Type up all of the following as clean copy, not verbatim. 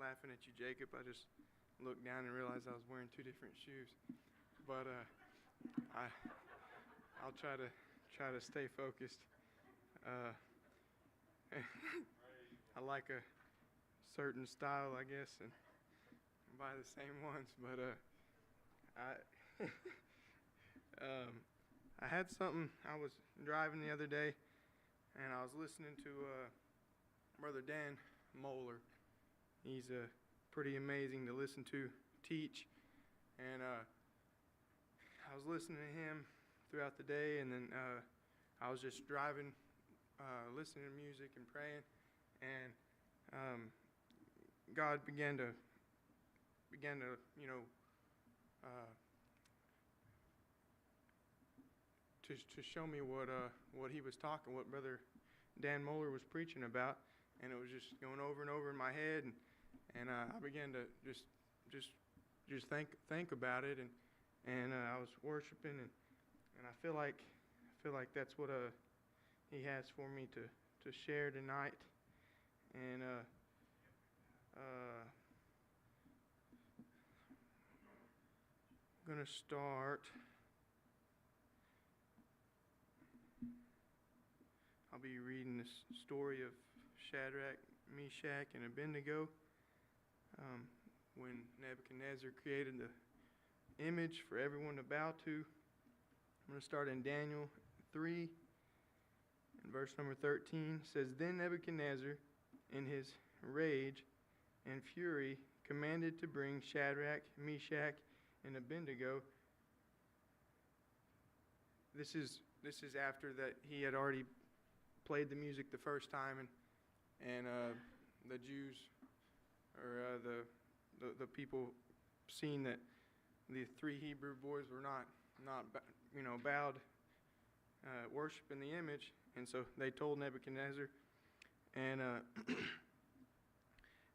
laughing at you, Jacob. I just looked down and realized I was wearing two different shoes. But I'll try to stay focused. I like a certain style, I guess, and buy the same ones. But I had something. I was driving the other day, and I was listening to Brother Dan Moeller. He's pretty amazing to listen to teach, and I was listening to him throughout the day, and then I was just driving, listening to music and praying, and God began to to show me what he was talking, what Brother Dan Moeller was preaching about, and it was just going over and over in my head, and I began to just think about it, and I was worshiping, and I feel like that's what he has for me to share tonight, and I'm gonna start. I'll be reading this story of Shadrach, Meshach, and Abednego. When Nebuchadnezzar created the image for everyone to bow to. I'm going to start in Daniel 3, and verse number 13 says, Then Nebuchadnezzar, in his rage and fury, commanded to bring Shadrach, Meshach, and Abednego. This is after that he had already played the music the first time, and the Jews, or the people, seen that the three Hebrew boys were not bowed, worshiping the image, and so they told Nebuchadnezzar, and it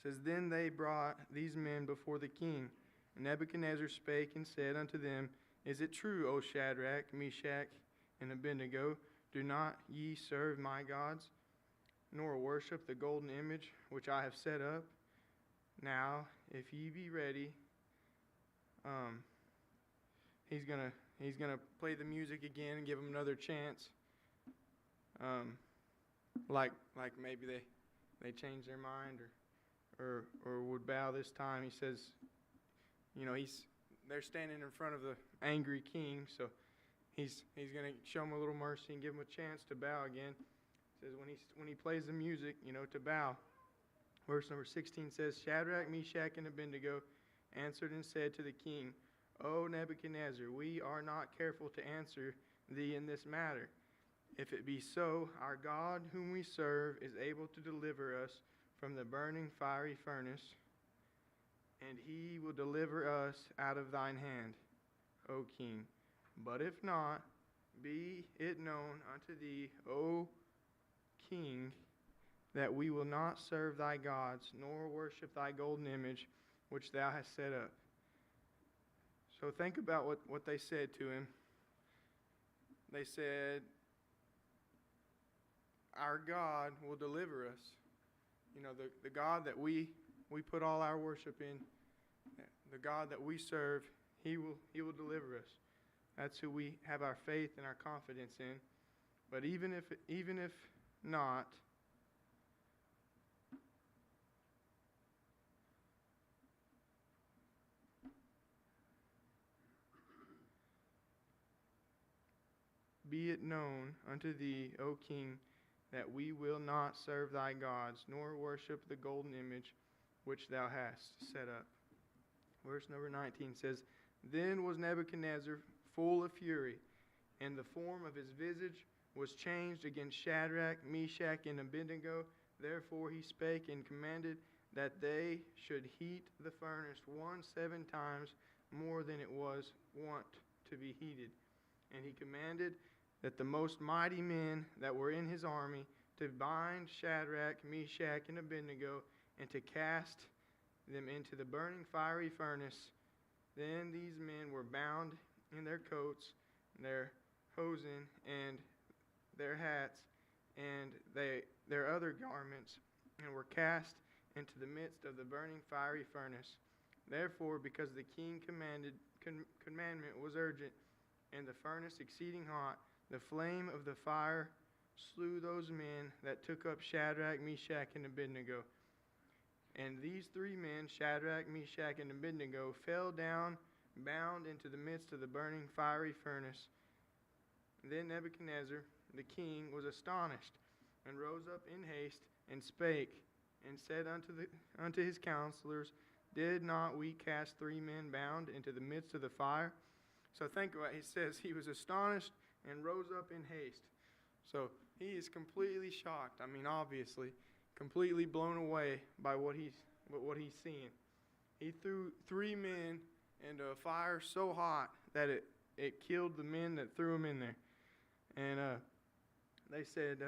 says, Then they brought these men before the king. And Nebuchadnezzar spake and said unto them, Is it true, O Shadrach, Meshach, and Abednego, do not ye serve my gods, nor worship the golden image which I have set up? Now, if ye be ready, he's gonna play the music again and give them another chance. Like maybe they change their mind or would bow this time. He says, they're standing in front of the angry king, so he's gonna show them a little mercy and give them a chance to bow again. He says when he plays the music, to bow. Verse number 16 says, Shadrach, Meshach, and Abednego answered and said to the king, O Nebuchadnezzar, we are not careful to answer thee in this matter. If it be so, our God whom we serve is able to deliver us from the burning fiery furnace, and he will deliver us out of thine hand, O king. But if not, be it known unto thee, O king, that we will not serve thy gods, nor worship thy golden image, which thou hast set up. So think about what they said to him. They said, our God will deliver us. The God that we put all our worship in, the God that we serve, He will deliver us. That's who we have our faith and our confidence in. But even if not, be it known unto thee, O king, that we will not serve thy gods, nor worship the golden image which thou hast set up. Verse number 19 says, Then was Nebuchadnezzar full of fury, and the form of his visage was changed against Shadrach, Meshach, and Abednego. Therefore he spake and commanded that they should heat the furnace 7 times more than it was wont to be heated. And he commanded that the most mighty men that were in his army to bind Shadrach, Meshach, and Abednego, and to cast them into the burning fiery furnace. Then these men were bound in their coats, their hosen, and their hats, and their other garments, and were cast into the midst of the burning fiery furnace. Therefore, because the king commandment was urgent, and the furnace exceeding hot, the flame of the fire slew those men that took up Shadrach, Meshach, and Abednego. And these 3 men, Shadrach, Meshach, and Abednego, fell down, bound into the midst of the burning fiery furnace. Then Nebuchadnezzar, the king, was astonished, and rose up in haste, and spake, and said unto his counselors, Did not we cast 3 men bound into the midst of the fire? So think about it. He says he was astonished and rose up in haste. So he is completely shocked. I mean, obviously, completely blown away by what he's seeing. He threw 3 men into a fire so hot that it killed the men that threw them in there. And he said,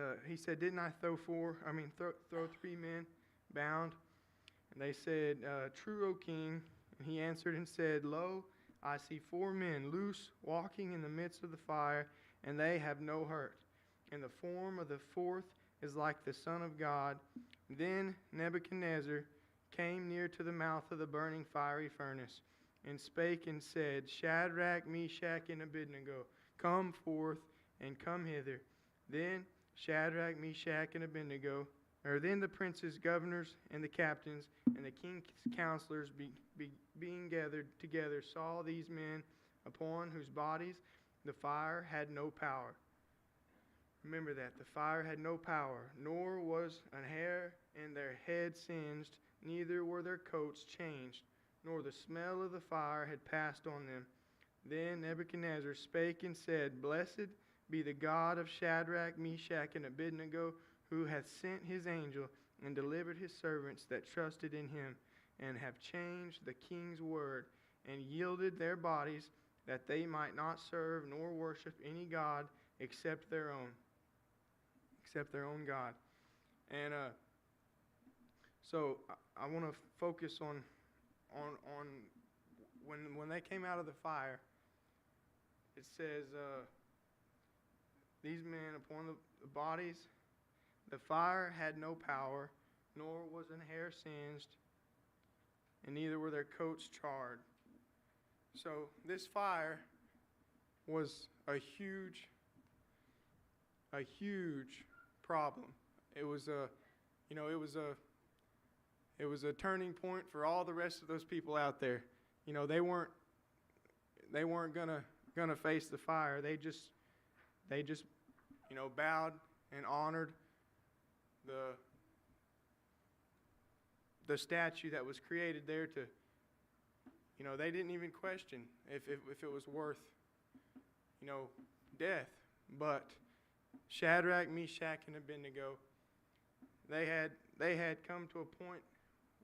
didn't I throw 3 men bound? And they said, True, O king. And he answered and said, Lo, I see 4 men loose, walking in the midst of the fire, and they have no hurt. And the form of the 4th is like the Son of God. Then Nebuchadnezzar came near to the mouth of the burning fiery furnace, and spake and said, Shadrach, Meshach, and Abednego, come forth and come hither. Then Shadrach, Meshach, and Abednego, then the princes, governors, and the captains, and the king's counselors, being gathered together, saw these men upon whose bodies the fire had no power. Remember that. The fire had no power, nor was an hair in their head singed, neither were their coats changed, nor the smell of the fire had passed on them. Then Nebuchadnezzar spake and said, Blessed be the God of Shadrach, Meshach, and Abednego, who hath sent his angel and delivered his servants that trusted in him, and have changed the king's word, and yielded their bodies, that they might not serve nor worship any god except their own God. And so I want to focus on when they came out of the fire. It says, these men upon the bodies, the fire had no power, nor was an hair singed, and neither were their coats charred. So this fire was a huge problem. It was a turning point for all the rest of those people out there. You know, they weren't gonna face the fire. They just bowed and honored the statue that was created there to, they didn't even question if it was worth, death. But Shadrach, Meshach, and Abednego, they had come to a point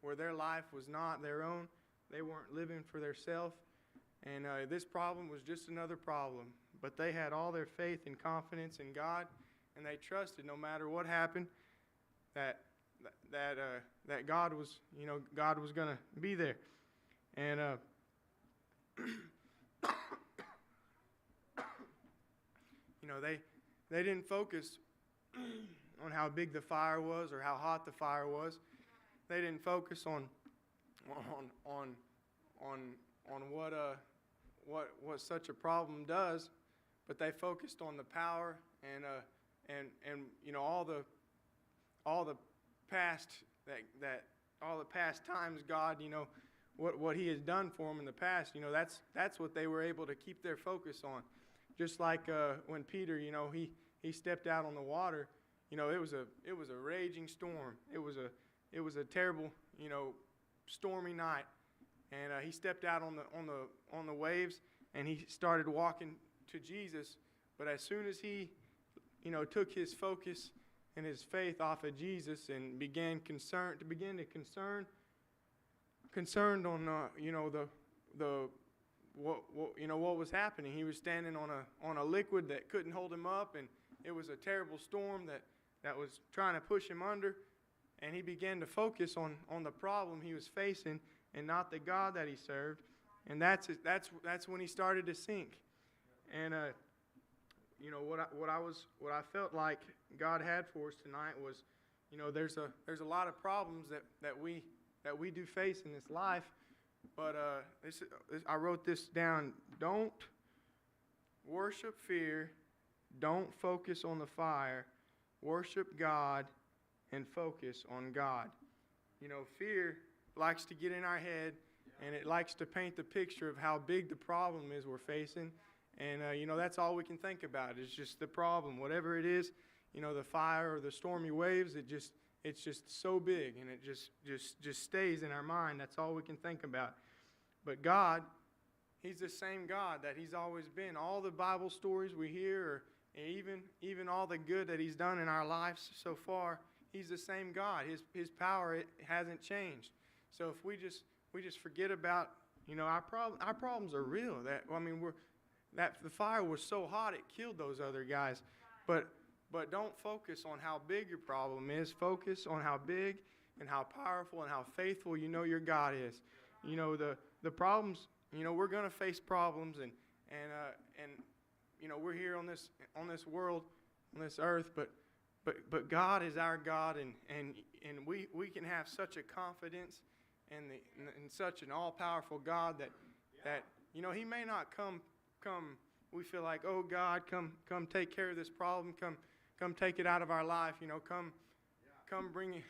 where their life was not their own. They weren't living for themselves. And this problem was just another problem. But they had all their faith and confidence in God, and they trusted no matter what happened that God was, God was going to be there. And they didn't focus on how big the fire was or how hot the fire was. They didn't focus on what such a problem does, but they focused on the power and all the past times God, what He has done for them in the past. That's what they were able to keep their focus on. Just like when Peter, he stepped out on the water. It was a raging storm. It was a terrible, stormy night, and he stepped out on the waves, and he started walking to Jesus. But as soon as he, took his focus and his faith off of Jesus and began concerned on what was happening. He was standing on a liquid that couldn't hold him up, and it was a terrible storm that was trying to push him under. And he began to focus on the problem he was facing and not the God that he served. And that's when he started to sink. And what I felt like God had for us tonight was, there's a lot of problems that we do face in this life, but I wrote this down. Don't worship fear. Don't focus on the fire. Worship God and focus on God. Fear likes to get in our head, and it likes to paint the picture of how big the problem is we're facing. And, that's all we can think about is just the problem. Whatever it is, the fire or the stormy waves, it's just so big, and it just stays in our mind. That's all we can think about. But God, He's the same God that He's always been. All the Bible stories we hear, or even all the good that He's done in our lives so far, He's the same God. His power, it hasn't changed. So if we just forget about, our problems are real. The fire was so hot it killed those other guys. But don't focus on how big your problem is. Focus on how big and how powerful and how faithful your God is. The problems, we're going to face problems, and we're here on this world, on this earth, but God is our God, and we can have such a confidence in such an all-powerful God that He may not come we feel like, oh God, come take care of this problem, come take it out of our life, come bring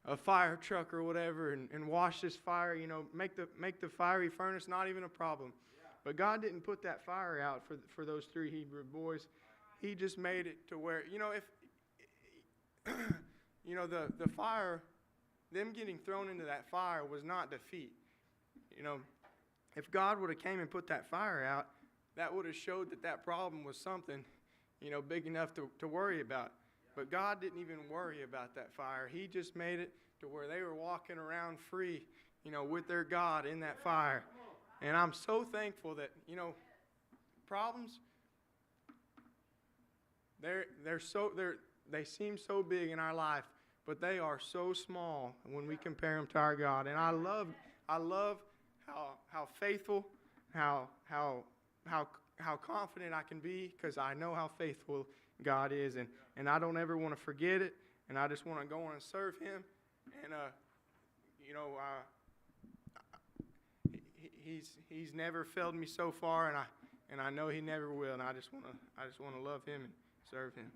a fire truck or whatever and wash this fire, make the fiery furnace not even a problem. But God didn't put that fire out for those 3 Hebrew boys. He just made it to where, if the fire, them getting thrown into that fire was not defeat. If God would have came and put that fire out, that would have showed that problem was something, big enough to worry about. But God didn't even worry about that fire. He just made it to where they were walking around free, with their God in that fire. And I'm so thankful that, problems, they seem so big in our life, but they are so small when we compare them to our God. And I love how faithful, how confident I can be, because I know how faithful God is, and I don't ever want to forget it, and I just want to go on and serve Him, and He's never failed me so far, and I know He never will, and I just want to love Him and serve Him.